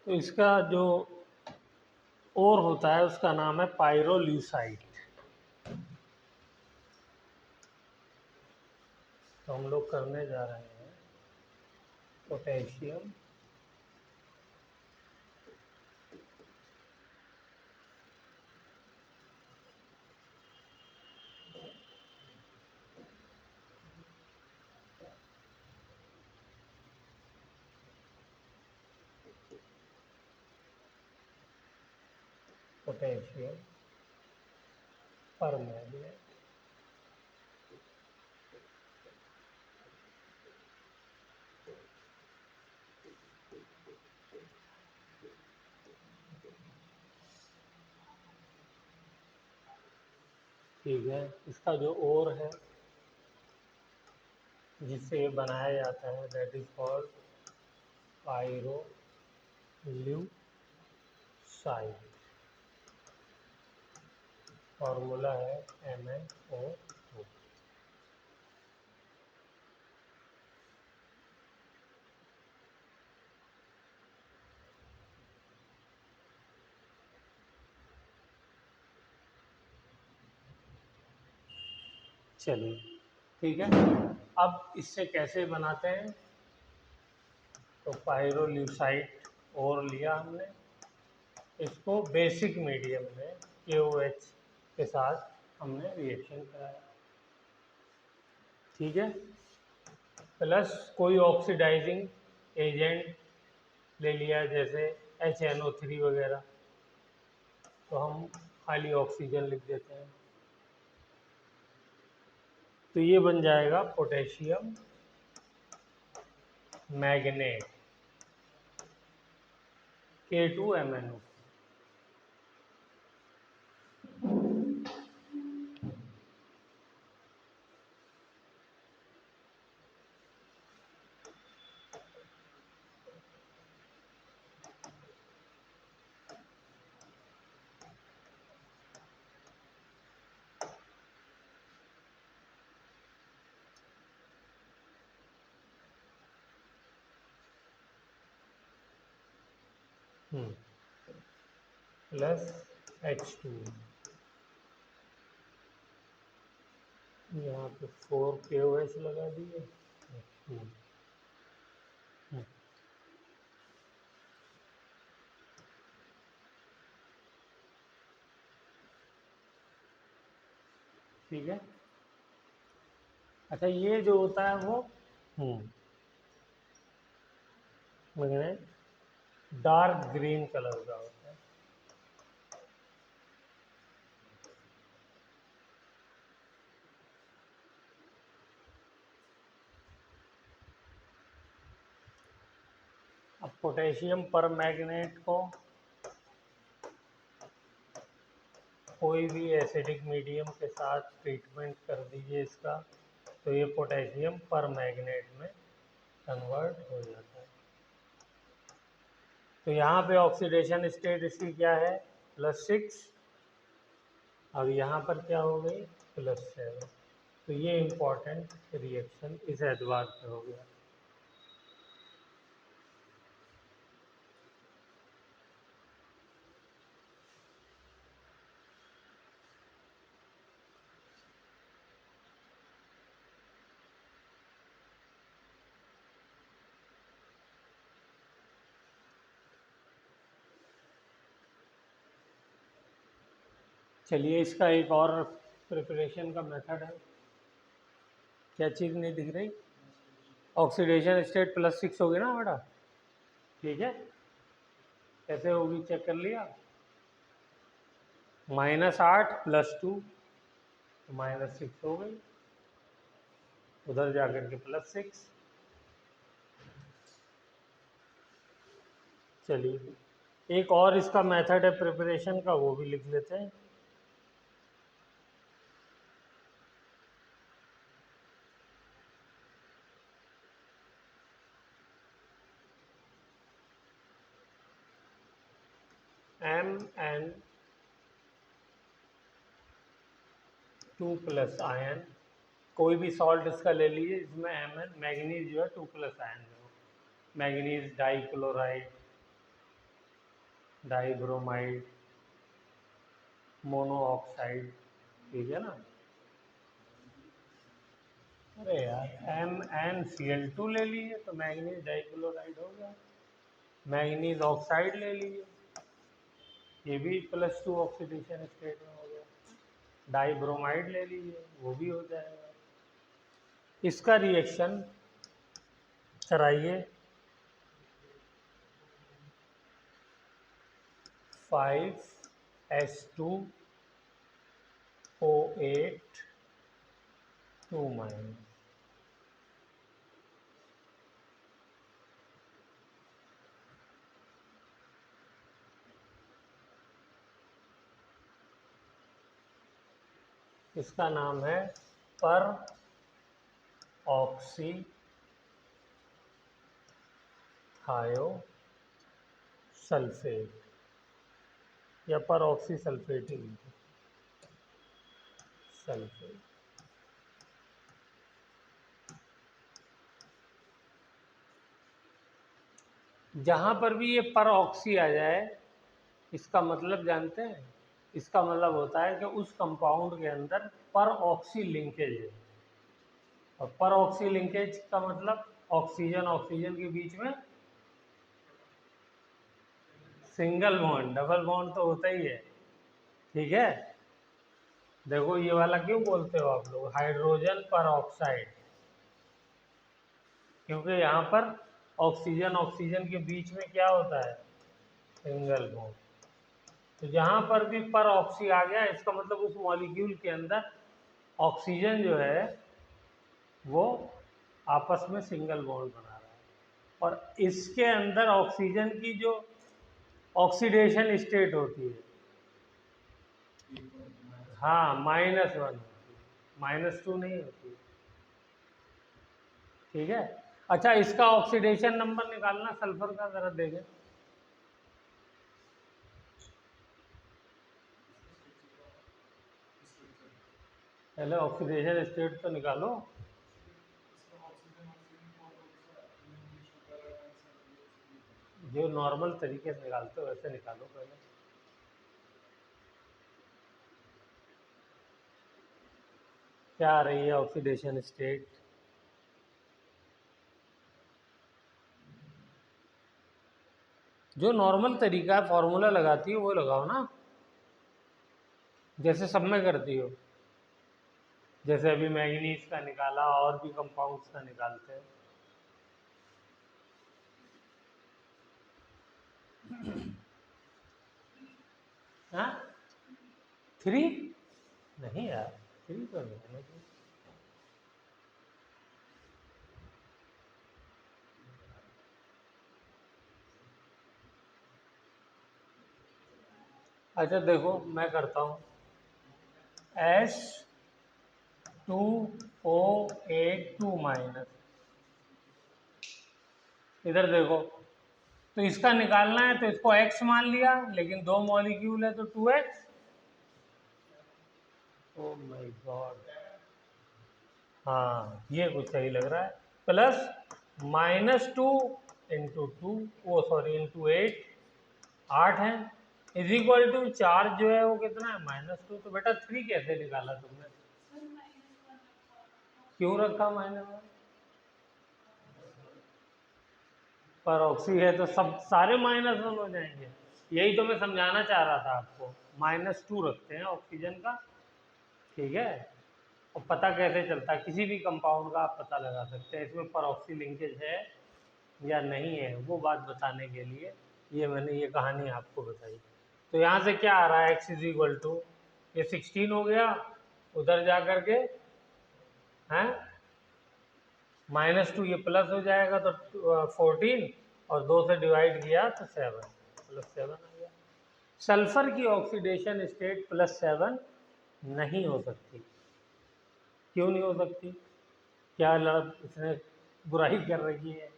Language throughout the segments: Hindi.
तो इसका जो और होता है उसका नाम है पायरोल्यूसाइड। तो हम लोग करने जा रहे हैं पोटेशियम पोटेशियम परमैंगनेट। ठीक है, इसका जो ओर है जिससे ये बनाया जाता है दैट इज कॉल्ड पायरोल्यूसाइड। फॉर्मूला है MnO2। चलिए ठीक है, अब इससे कैसे बनाते हैं। तो पायरोल्यूसाइड और लिया हमने, इसको बेसिक मीडियम में KOH के साथ हमने रिएक्शन कराया। ठीक है, प्लस कोई ऑक्सीडाइजिंग एजेंट ले लिया जैसे HNO3 वगैरह, तो हम खाली ऑक्सीजन लिख देते हैं। तो ये बन जाएगा potassium magnet K2MnO। Plus H2, यहाँ पे 4 KOH लगा दिए। ठीक है, अच्छा ये जो होता है वो मैग्नेट डार्क ग्रीन कलर का होता है। अब पोटेशियम पर मैग्नेट को कोई भी एसिडिक मीडियम के साथ ट्रीटमेंट कर दीजिए इसका, तो ये पोटेशियम पर मैग्नेट में कन्वर्ट हो जाता है। तो यहाँ पे ऑक्सीडेशन स्टेट इसकी क्या है, +6। अब यहाँ पर क्या हो गई, +7। तो ये इम्पोर्टेंट रिएक्शन इस एतबार से हो गया। चलिए इसका एक और प्रिपरेशन का मेथड है। क्या चीज़ नहीं दिख रही, ऑक्सीडेशन स्टेट +6 होगी ना बेटा। ठीक है, कैसे होगी चेक कर लिया। -8 +2 -6 हो गई, उधर जाकर के +6। चलिए एक और इसका मेथड है प्रिपरेशन का, वो भी लिख लेते हैं। Mn2+ आयन, कोई भी सॉल्ट इसका ले लीजिए, इसमें Mn मैग्नीज जो है 2+ आयन है, मैग्नीज डाइक्लोराइड डाइब्रोमाइड, मोनोऑक्साइड, ठीक है ना। अरे यार MnCl2 ले लीजिए तो मैंगनीज डाइक्लोराइड हो गया। मैंगनीज ऑक्साइड ले लीजिए, ये भी +2 ऑक्सीडेशन स्टेट में हो गया। डाइब्रोमाइड ले लीजिए, वो भी हो जाएगा। इसका रिएक्शन कराइए 5H2O8 2-। इसका नाम है पर ऑक्सी थायो सल्फेट या पर ऑक्सी सल्फेट ही सल्फेट। जहाँ पर भी ये पर ऑक्सी आ जाए, इसका मतलब जानते हैं, इसका मतलब होता है कि उस कंपाउंड के अंदर पर ऑक्सी लिंकेज है। और पर ऑक्सी लिंकेज का मतलब ऑक्सीजन ऑक्सीजन के बीच में सिंगल बॉन्ड, डबल बॉन्ड तो होता ही है, ठीक है। देखो ये वाला क्यों बोलते हो आप लोग हाइड्रोजन पर ऑक्साइड, क्योंकि यहाँ पर ऑक्सीजन ऑक्सीजन के बीच में क्या होता है, सिंगल बॉन्ड। तो जहाँ पर भी पर ऑक्सी आ गया, इसका मतलब उस मॉलिक्यूल के अंदर ऑक्सीजन जो है वो आपस में सिंगल बॉन्ड बना रहा है। और इसके अंदर ऑक्सीजन की जो ऑक्सीडेशन स्टेट होती है, हाँ -1 होती है, -2 नहीं होती, ठीक है। अच्छा, इसका ऑक्सीडेशन नंबर निकालना सल्फर का, जरा देखें। पहले ऑक्सीडेशन स्टेट तो निकालो। जो नॉर्मल तरीके से निकालते हो वैसे निकालो पहले। क्या आ रही है ऑक्सीडेशन स्टेट? जो नॉर्मल तरीका है, फॉर्मूला लगाती हो वो लगाओ ना, जैसे सब में करती हो। जैसे अभी मैंगनीज का निकाला, और भी कंपाउंड्स का निकालते हैं। हाँ 3 नहीं यार, 3 तो नहीं है। अच्छा देखो, मैं करता हूँ H2O8 2-। इधर देखो, तो इसका निकालना है तो इसको x मान लिया, लेकिन 2 मॉलिक्यूल है तो 2x। ओ माय गॉड, हाँ ये कुछ सही लग रहा है। प्लस -2 × 2, वो सॉरी × 8, 8 है, इज इक्वल टू चार्ज जो है वो कितना है, -2। तो बेटा 3 कैसे निकाला तुमने? क्यों रखा -1? पर ऑक्सी है तो सब सारे -1 हो जाएंगे। यही तो मैं समझाना चाह रहा था आपको। -2 रखते हैं ऑक्सीजन का, ठीक है। और पता कैसे चलता है, किसी भी कंपाउंड का आप पता लगा सकते हैं इसमें पर ऑक्सी लिंकेज है या नहीं है, वो बात बताने के लिए ये मैंने ये कहानी आपको बताई। तो यहाँ से क्या आ रहा है, x इज इक्वल टू ये 16 हो गया, उधर जा कर के हैं -2, ये प्लस हो जाएगा तो 14, और 2 से डिवाइड किया तो 7, +7 आ गया। सल्फर की ऑक्सीडेशन स्टेट +7 नहीं हो सकती। क्यों नहीं हो सकती? क्या इसने बुराई कर रखी है?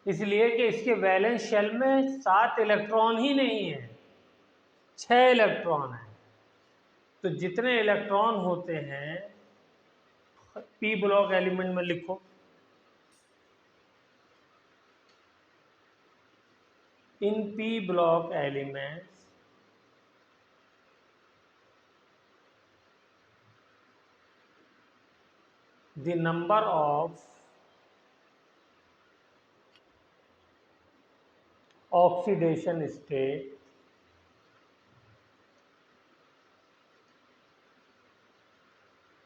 इसलिए कि इसके वैलेंस शेल में 7 इलेक्ट्रॉन ही नहीं है, 6 इलेक्ट्रॉन है। तो जितने इलेक्ट्रॉन होते हैं, पी ब्लॉक एलिमेंट में लिखो, in p block elements the number of oxidation state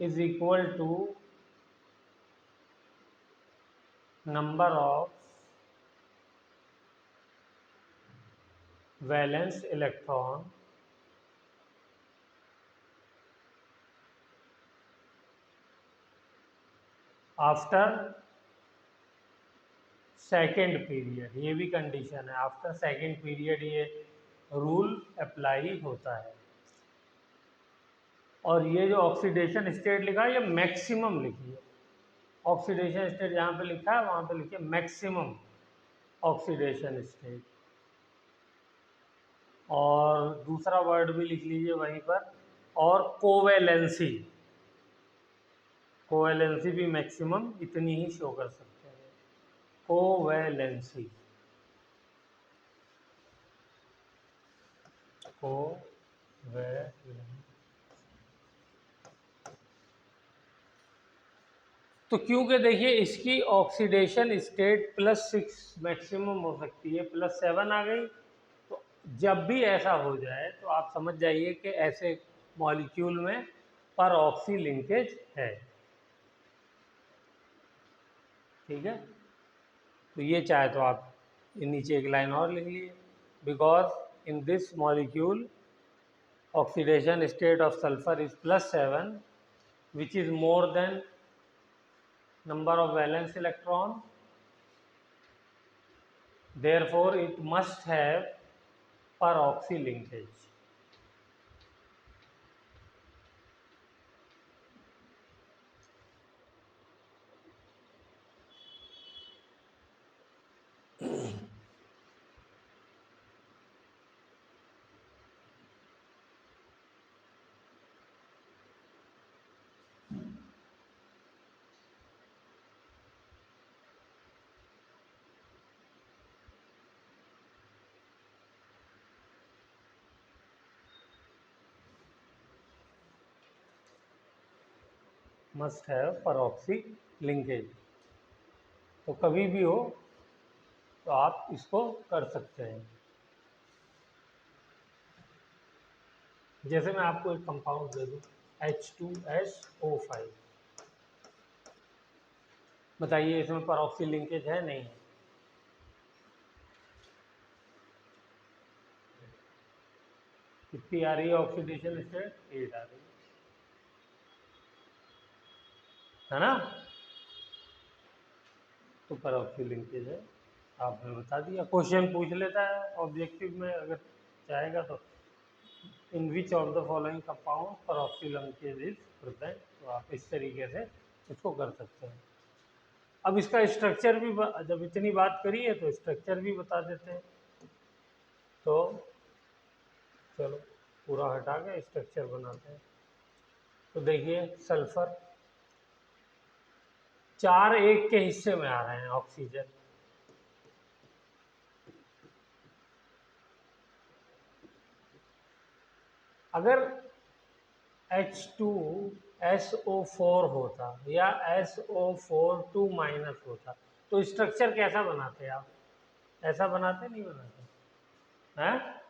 is equal to number of valence electron after second period. ये भी कंडीशन है, आफ्टर सेकेंड पीरियड ये रूल अप्लाई होता है। और ये जो ऑक्सीडेशन स्टेट लिखा है ये मैक्सिमम लिखिए। ऑक्सीडेशन स्टेट जहाँ पे लिखा है वहाँ पे लिखिए मैक्सिमम ऑक्सीडेशन स्टेट। और दूसरा वर्ड भी लिख लीजिए वहीं पर, और कोवेलेंसी। कोवेलेंसी भी मैक्सिमम इतनी ही शो कर सकते हैं, कोवेलेंसी। तो क्योंकि देखिए इसकी ऑक्सीडेशन स्टेट +6 मैक्सिमम हो सकती है, +7 आ गई। तो जब भी ऐसा हो जाए तो आप समझ जाइए कि ऐसे मॉलिक्यूल में पर ऑक्सी लिंकेज है। ठीक है, तो ये चाहे तो आप नीचे एक लाइन और लिख लीजिए, because in this molecule oxidation state of sulfur is +7, which is more than number of valence electron, therefore it must have peroxy linkage. Must have peroxy linkage. तो कभी भी हो तो आप इसको कर सकते हैं। जैसे मैं आपको एक कंपाउंड दे दूं H2SO5, बताइए इसमें peroxy लिंकेज है नहीं है? कितनी आ रही है ऑक्सीडेशन स्टेट? 8 आ रही है ना? तो peroxy लिंकेज है, आपने बता दिया। क्वेश्चन पूछ लेता है ऑब्जेक्टिव में अगर चाहेगा तो, in which of the following compound peroxy linkage is present. तो आप इस तरीके से इसको कर सकते हैं। अब इसका स्ट्रक्चर भी जब इतनी बात करी है तो स्ट्रक्चर भी बता देते हैं। तो चलो पूरा हटा के स्ट्रक्चर बनाते हैं। तो देखिए सल्फर 4 के हिस्से में आ रहे हैं ऑक्सीजन। अगर H2SO4 होता या SO4 2- होता तो स्ट्रक्चर कैसा बनाते आप? ऐसा बनाते नहीं बनाते हैं?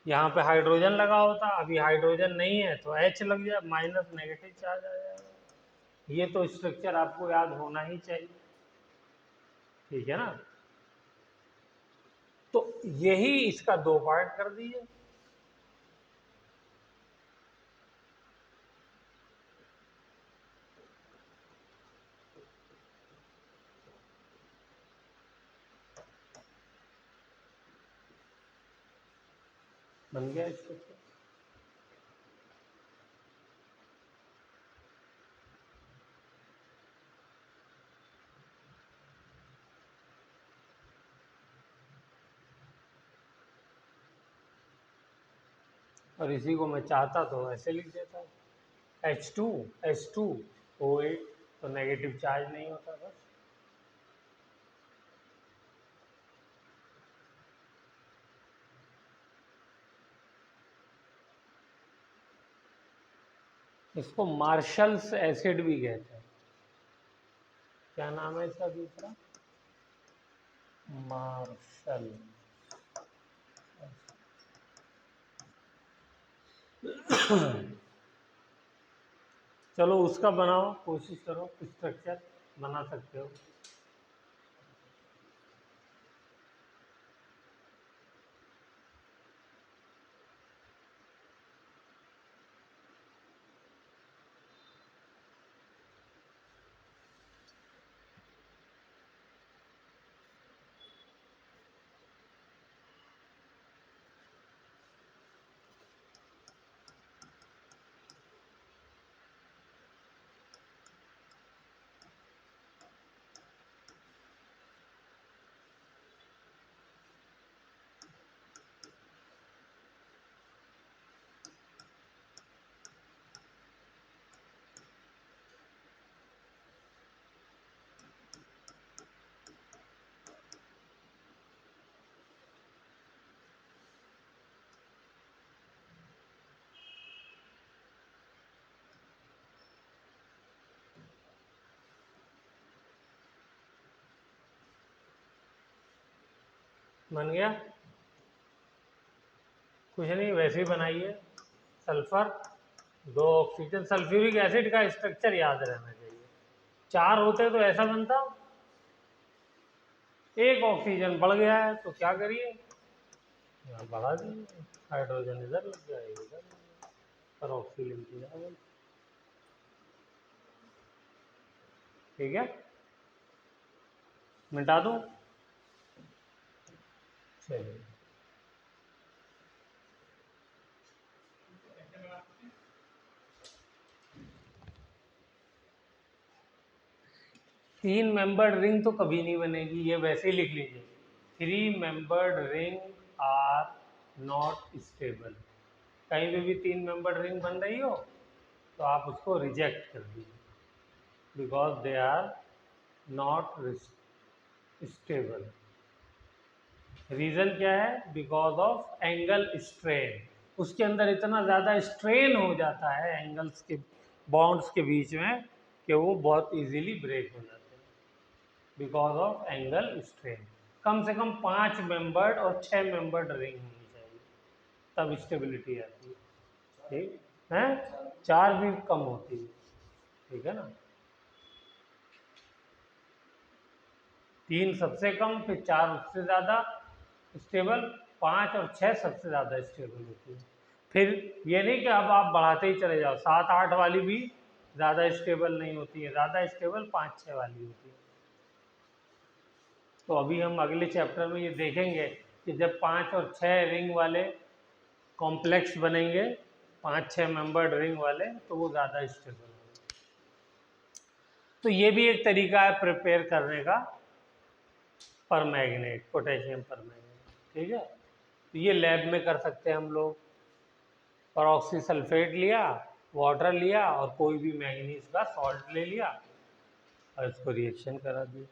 यहाँ पे हाइड्रोजन लगा होता, अभी हाइड्रोजन नहीं है तो H लग जाए, माइनस नेगेटिव चार्ज आ जाएगा। ये तो स्ट्रक्चर आपको याद होना ही चाहिए, ठीक है ना? तो यही इसका 2 पार्ट कर दिए। बन गया स्ट्रक्चर। और इसी को मैं चाहता तो ऐसे लिख देता, H2SO8, तो नेगेटिव चार्ज नहीं होता बस। इसको मार्शल्स एसिड भी कहते हैं। क्या नाम है इसका दूसरा? मार्शल। चलो उसका बनाओ, कोशिश करो, स्ट्रक्चर बना सकते हो। बन गया? कुछ नहीं, वैसे ही बनाइए। Sulphur, 2 oxygen. सल्फ्यूरिक एसिड का स्ट्रक्चर याद रहना चाहिए। 4 होते तो ऐसा बनता, 1 ऑक्सीजन बढ़ गया है तो क्या करिए, यहाँ बढ़ा दीजिए, हाइड्रोजन इधर लग जाएगा, इधर पर ऑक्सीजन की जगह। ठीक है, मिटा दूँ? चलिए, तीन मेंबर्ड रिंग तो कभी नहीं बनेगी, ये वैसे ही लिख लीजिए। 3 membered ring are not stable. कहीं पे भी 3 मेंबर्ड रिंग बन रही हो तो आप उसको रिजेक्ट कर दीजिए, because they are not stable. Reason क्या है? Because of angle strain. उसके अंदर इतना ज़्यादा स्ट्रेन हो जाता है एंगल्स के, बॉन्ड्स के बीच में, कि वो बहुत इजीली ब्रेक हो जाते हैं बिकॉज ऑफ एंगल स्ट्रेन। कम से कम 5 मेंबर्ड और 6 मेंबर्ड रिंग होनी चाहिए, तब स्टेबिलिटी आती है। ठीक है, 4 भी कम होती है। ठीक है ना, 3 सबसे कम, फिर 4 उससे ज़्यादा स्टेबल, 5 और 6 सबसे ज़्यादा स्टेबल होती है। फिर ये नहीं कि अब आप बढ़ाते ही चले जाओ, 7 8 वाली भी ज़्यादा स्टेबल नहीं होती है, ज़्यादा स्टेबल 5 6 वाली होती है। तो अभी हम अगले चैप्टर में ये देखेंगे कि जब 5 और 6 रिंग वाले कॉम्प्लेक्स बनेंगे, 5 6 मेंबर्ड रिंग वाले, तो वो ज़्यादा स्टेबल होंगे। तो ये भी एक तरीका है प्रिपेयर करने का, पर मैग्नेट, पोटेशियम पर मैग्नेट। ठीक है, तो ये लैब में कर सकते हैं हम लोग। परऑक्सी सल्फेट लिया, वाटर लिया और कोई भी मैंगनीज का सॉल्ट ले लिया और इसको रिएक्शन करा दिया।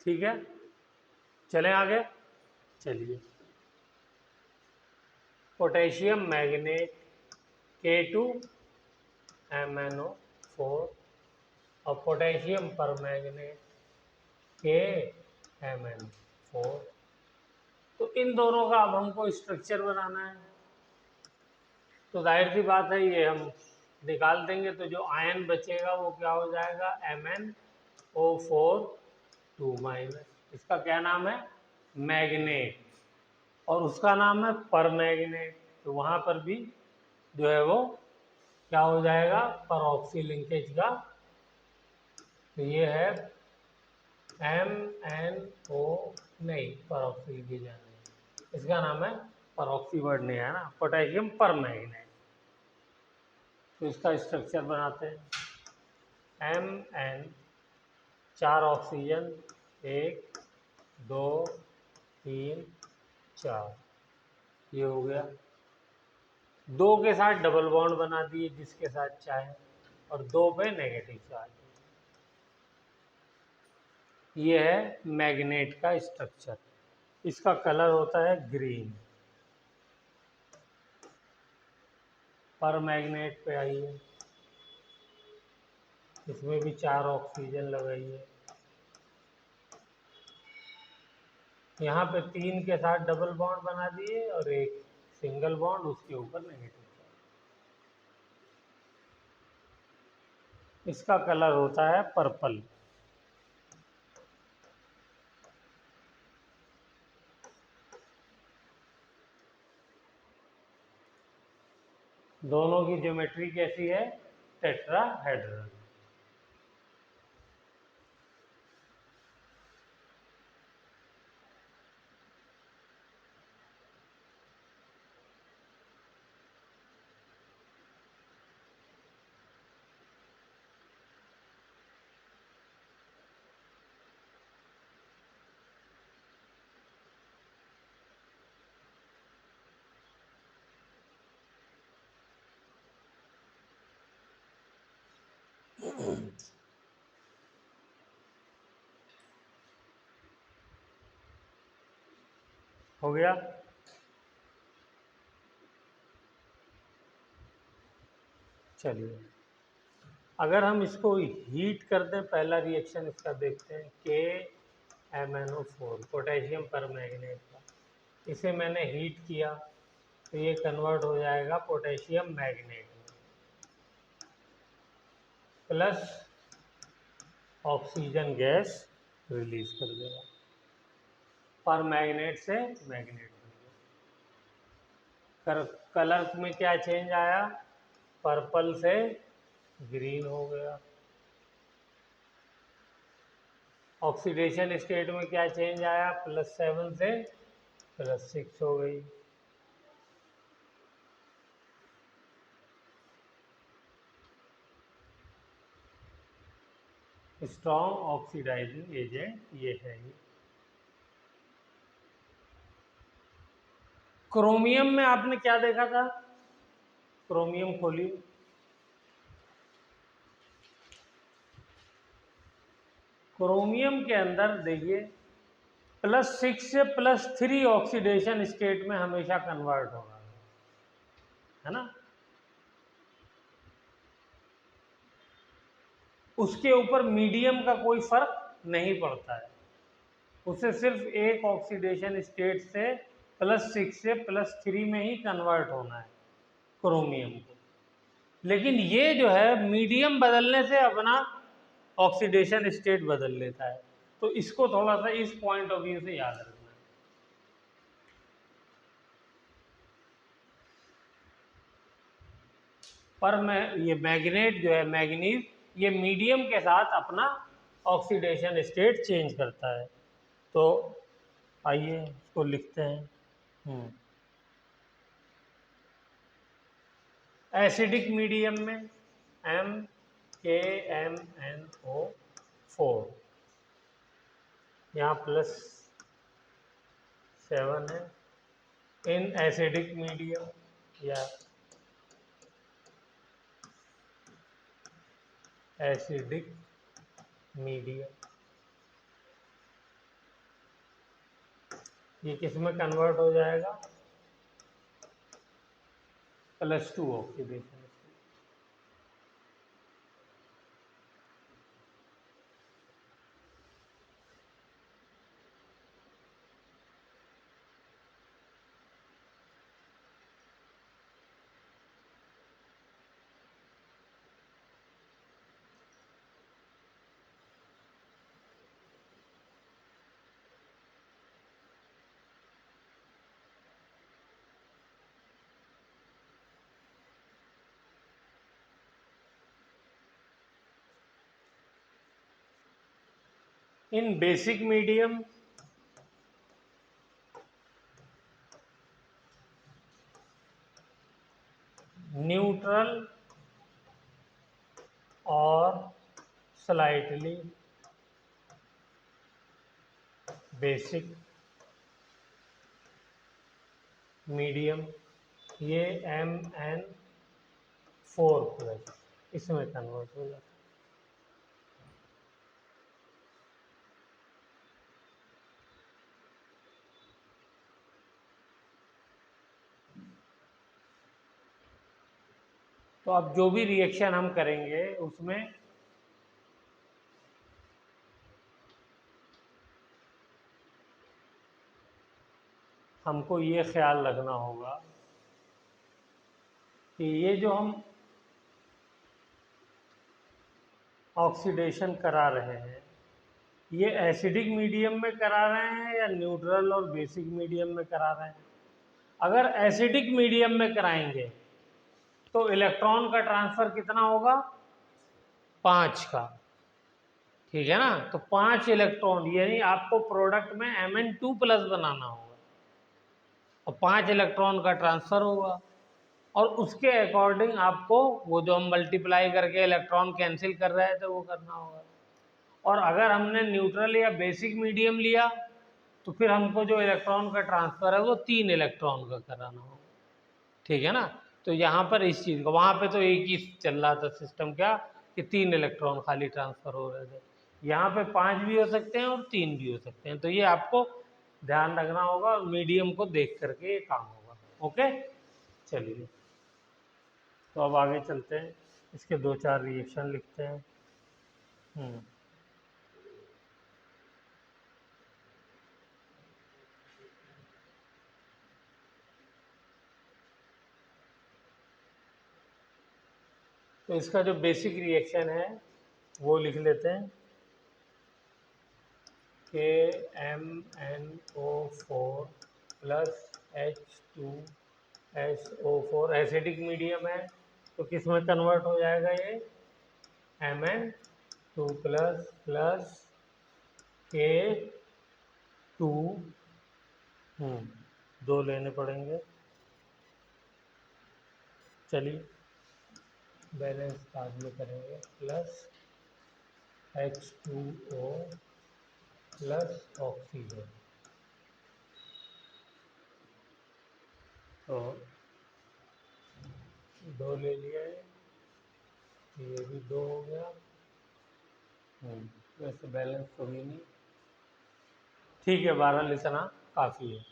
ठीक है, चलें आगे। चलिए, पोटेशियम मैग्नेट K2MnO4 और पोटेशियम परमैंगनेट KMnO4। तो इन दोनों का अब हमको स्ट्रक्चर बनाना है, तो जाहिर सी बात है ये हम निकाल देंगे, तो जो आयन बचेगा वो क्या हो जाएगा, MnO4 2-। इसका क्या नाम है, मैग्नेट, और उसका नाम है परमैग्नेट। तो वहाँ पर भी जो है वो क्या हो जाएगा, परऑक्सी लिंकेज का। तो ये है MnO, नहीं परऑक्सी लिंकेज है, इसका नाम है, परऑक्सी वर्ड नहीं है ना, पोटेशियम परमैंगनेट। तो इसका स्ट्रक्चर बनाते हैं, 4 ऑक्सीजन, 1 2 3 4, ये हो गया। 2 के साथ डबल बॉन्ड बना दिए जिसके साथ चाहे, और 2 पे नेगेटिव चार्ज। ये है मैग्नेट का स्ट्रक्चर। इसका कलर होता है ग्रीन। पर मैग्नेट पे आइए, इसमें भी 4 ऑक्सीजन लगाइए। यहाँ पे 3 के साथ डबल बॉन्ड बना दिए और एक सिंगल बॉन्ड, उसके ऊपर नेगेटिव चार्ज। इसका कलर होता है पर्पल। दोनों की ज्योमेट्री कैसी है? टेट्राहेड्रल। हो गया। चलिए, अगर हम इसको हीट कर दें, पहला रिएक्शन इसका देखते हैं, KMnO4 पोटेशियम परमैंगनेट का। इसे मैंने हीट किया तो ये कन्वर्ट हो जाएगा पोटेशियम मैग्नेट में, प्लस ऑक्सीजन गैस रिलीज कर देगा। पर मैग्नेट से मैग्नेट बन गया। कलर में क्या चेंज आया? पर्पल से ग्रीन हो गया। ऑक्सीडेशन स्टेट में क्या चेंज आया? +7 से +6 हो गई। स्ट्रॉन्ग ऑक्सीडाइजिंग एजेंट ये है। क्रोमियम में आपने क्या देखा था? क्रोमियम खोलिए। क्रोमियम के अंदर देखिए +6 से +3 ऑक्सीडेशन स्टेट में हमेशा कन्वर्ट होगा, है ना। उसके ऊपर मीडियम का कोई फर्क नहीं पड़ता है। उसे सिर्फ एक ऑक्सीडेशन स्टेट से +6 से +3 में ही कन्वर्ट होना है क्रोमियम को। लेकिन ये जो है मीडियम बदलने से अपना ऑक्सीडेशन स्टेट बदल लेता है। तो इसको थोड़ा सा इस पॉइंट ऑफ व्यू से याद रखना है। पर मैं ये मैग्नेट जो है, मैग्नीज, ये मीडियम के साथ अपना ऑक्सीडेशन स्टेट चेंज करता है। तो आइए इसको लिखते हैं। एसिडिक मीडियम में KMnO4, यहाँ +7 है। इन एसिडिक मीडियम या एसिडिक मीडियम, ये किस में कन्वर्ट हो जाएगा? +2 ऑक्सीडेशन। इन बेसिक मीडियम न्यूट्रल और स्लाइटली बेसिक, मीडियम, ये Mn4+ इसमें कन्वर्ट हो जाता है। तो अब जो भी रिएक्शन हम करेंगे उसमें हमको ये ख्याल रखना होगा कि ये जो हम ऑक्सीडेशन करा रहे हैं ये एसिडिक मीडियम में करा रहे हैं या न्यूट्रल और बेसिक मीडियम में करा रहे हैं। अगर एसिडिक मीडियम में कराएंगे तो इलेक्ट्रॉन का ट्रांसफर कितना होगा, 5 का, ठीक है ना। तो 5 इलेक्ट्रॉन, यानी आपको प्रोडक्ट में Mn2+ बनाना होगा और 5 इलेक्ट्रॉन का ट्रांसफर होगा और उसके अकॉर्डिंग आपको वो जो हम मल्टीप्लाई करके इलेक्ट्रॉन कैंसिल कर रहे थे वो करना होगा। और अगर हमने न्यूट्रल या बेसिक मीडियम लिया तो फिर हमको जो इलेक्ट्रॉन का ट्रांसफर है वो 3 इलेक्ट्रॉन का कराना होगा, ठीक है ना। तो यहाँ पर इस चीज़ को, वहाँ पे तो एक ही चल रहा था सिस्टम, क्या कि 3 इलेक्ट्रॉन खाली ट्रांसफर हो रहे थे। यहाँ पे 5 भी हो सकते हैं और 3 भी हो सकते हैं। तो ये आपको ध्यान रखना होगा, मीडियम को देख करके ये काम होगा। ओके, चलिए तो अब आगे चलते हैं, इसके 2-4 रिएक्शन लिखते हैं। तो इसका जो बेसिक रिएक्शन है वो लिख लेते हैं कि MnO4+H2SO4 एसिडिक मीडियम है तो किस में कन्वर्ट हो जाएगा ये, Mn2+ K2, 2 लेने पड़ेंगे। चलिए बैलेंस बाद में करेंगे, प्लस H2O प्लस ऑक्सीजन। तो 2 ले लिया है, ये भी 2 हो गया। वैसे बैलेंस तो भी नहीं, ठीक है, 12 लिखना काफ़ी है।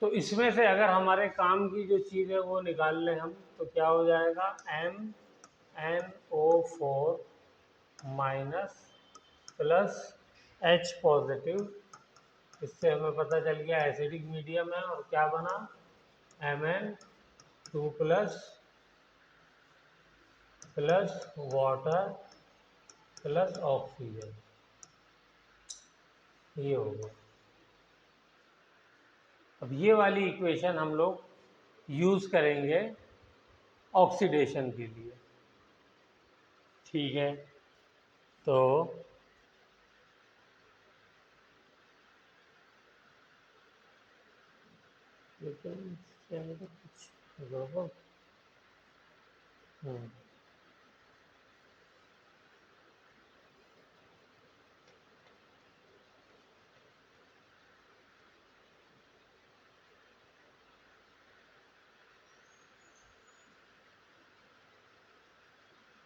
तो इसमें से अगर हमारे काम की जो चीज़ है वो निकाल लें हम, तो क्या हो जाएगा, MnO4- इससे हमें पता चल गया एसिडिक मीडियम है और क्या बना, Mn2+ वाटर प्लस ऑक्सीजन, ये हो गया। अब ये वाली इक्वेशन हम लोग यूज़ करेंगे ऑक्सीडेशन के लिए, ठीक है। तो लेकिन कुछ गड़बड़,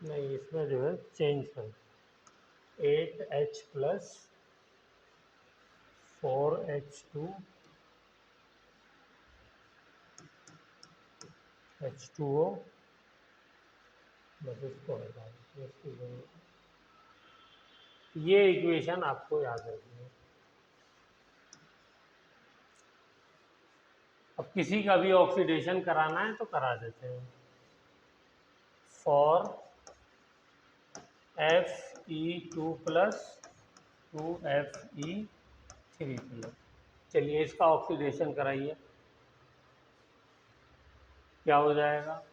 नहीं, इसमें जो है चेंज कर, 8H+4H2H2O, बस इसको हटा दो, इसकी ये इक्वेशन आपको याद रखनी है। अब किसी का भी ऑक्सीडेशन कराना है तो करा देते हैं, फॉर Fe2+ 2Fe3+। चलिए इसका ऑक्सीडेशन कराइए, क्या हो जाएगा,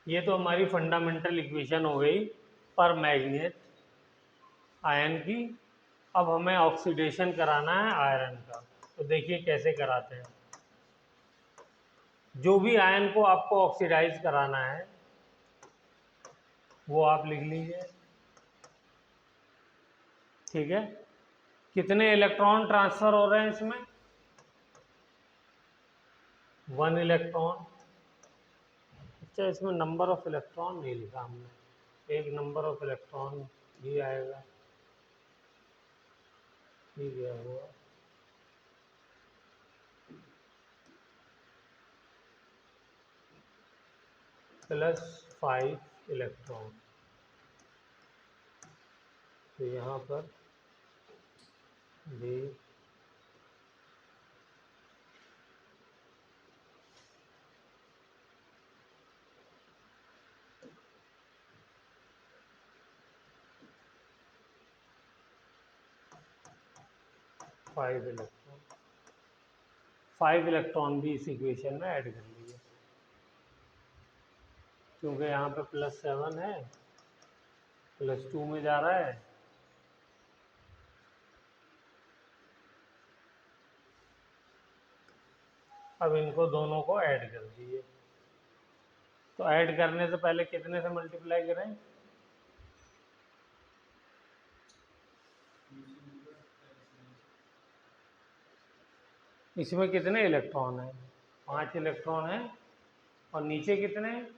ये तो हमारी फंडामेंटल इक्वेशन हो गई पर मैग्नेट आयन की। अब हमें ऑक्सीडेशन कराना है आयरन का, तो देखिए कैसे कराते हैं। जो भी आयन को आपको ऑक्सीडाइज कराना है वो आप लिख लीजिए, ठीक है। कितने इलेक्ट्रॉन ट्रांसफर हो रहे हैं इसमें? 1 इलेक्ट्रॉन। अच्छा, इसमें नंबर ऑफ इलेक्ट्रॉन नहीं लिखा हमने, एक नंबर ऑफ इलेक्ट्रॉन भी आएगा, ठीक है हुआ। +5 इलेक्ट्रॉन, तो यहाँ पर भी 5 इलेक्ट्रॉन, 5 इलेक्ट्रॉन भी इस इक्वेशन में ऐड कर लीजिए, क्योंकि यहाँ पे +7 है, +2 में जा रहा है। अब इनको दोनों को ऐड कर दीजिए। तो ऐड करने से पहले कितने से मल्टीप्लाई करें? इसमें कितने इलेक्ट्रॉन हैं? 5 इलेक्ट्रॉन हैं। और नीचे कितने हैं?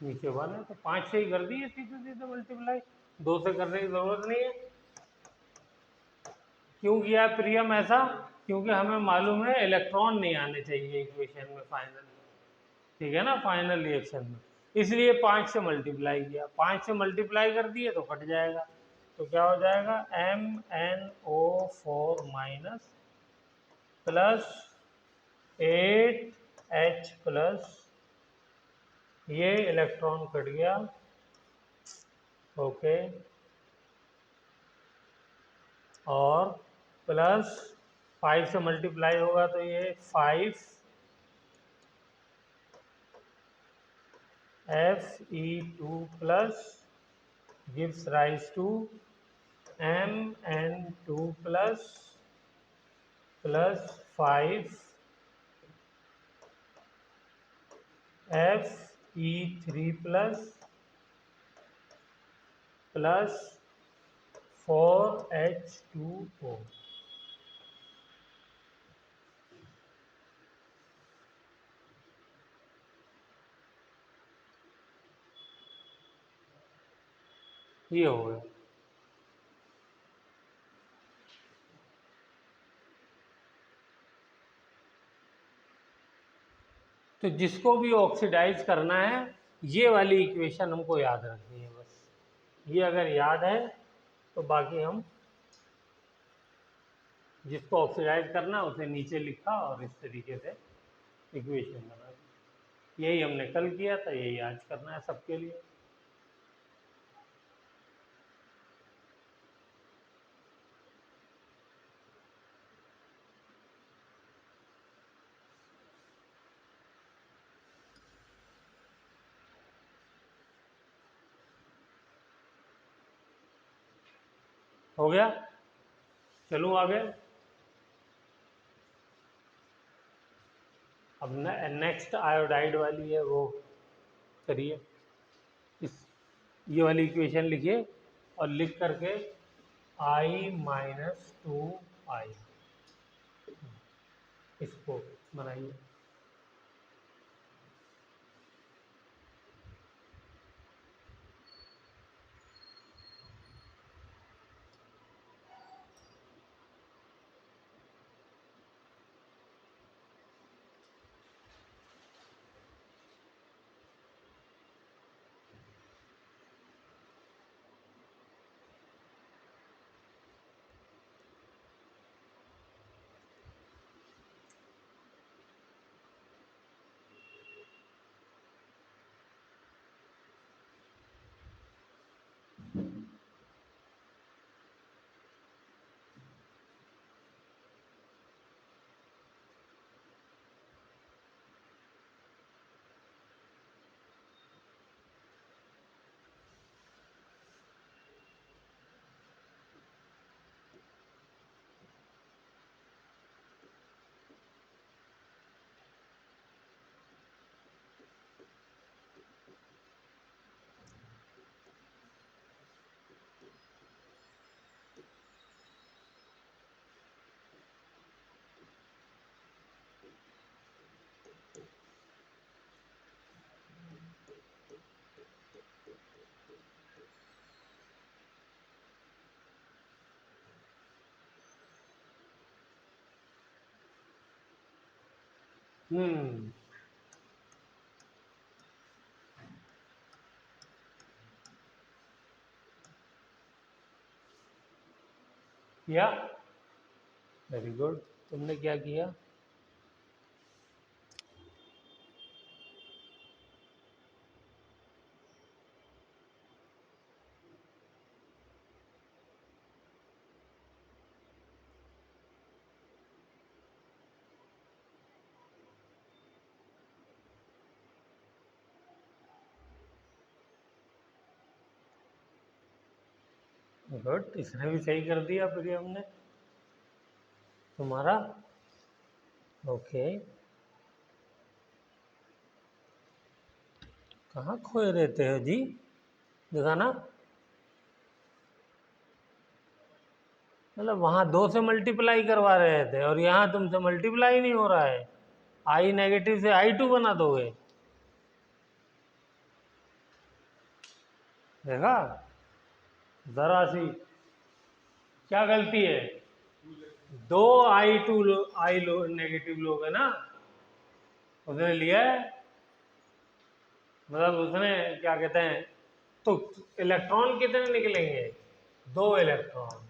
नीचे 1 है, तो 5 से ही कर दिए सीधे सीधे मल्टीप्लाई, 2 से करने की जरूरत नहीं है। क्यों किया प्रियम ऐसा? क्योंकि हमें मालूम है इलेक्ट्रॉन नहीं आने चाहिए इक्वेशन में फाइनल, ठीक है ना, फाइनल रिएक्शन में, इसलिए 5 से मल्टीप्लाई किया। 5 से मल्टीप्लाई कर दिए तो कट जाएगा, तो क्या हो जाएगा? MnO4 माइनस +8H+, ये इलेक्ट्रॉन कट गया, ओके। और +5 से मल्टीप्लाई होगा तो ये 5Fe2+ gives rise to Mn2+ +5Fe3+ +4H2O। ये हो गया। तो जिसको भी ऑक्सीडाइज करना है ये वाली इक्वेशन हमको याद रखनी है बस। ये अगर याद है तो बाकी हम जिसको ऑक्सीडाइज करना उसे नीचे लिखा और इस तरीके से इक्वेशन बना दी। यही हमने कल किया था, यही आज करना है सबके लिए। हो गया? चलूँ आगे। अब नेक्स्ट आयोडाइड वाली है वो करिए। इस ये वाली इक्वेशन लिखिए और लिख करके I-2I इसको बनाइए। हम्म किया, वेरी गुड। तुमने क्या किया? गुड, इसने भी सही कर दिया प्रियम ने। तुम्हारा ओके। कहाँ खोए रहते हो जी, दिखाना। मतलब वहाँ 2 से मल्टीप्लाई करवा रहे थे और यहाँ तुमसे मल्टीप्लाई नहीं हो रहा है। आई नेगेटिव से I2 बना दोगे, देखा? जरा सी क्या गलती है? 2 I2 नेगेटिव लोग है ना, उसने लिया है। मतलब उसने क्या कहते हैं, तो इलेक्ट्रॉन कितने निकलेंगे? 2 इलेक्ट्रॉन।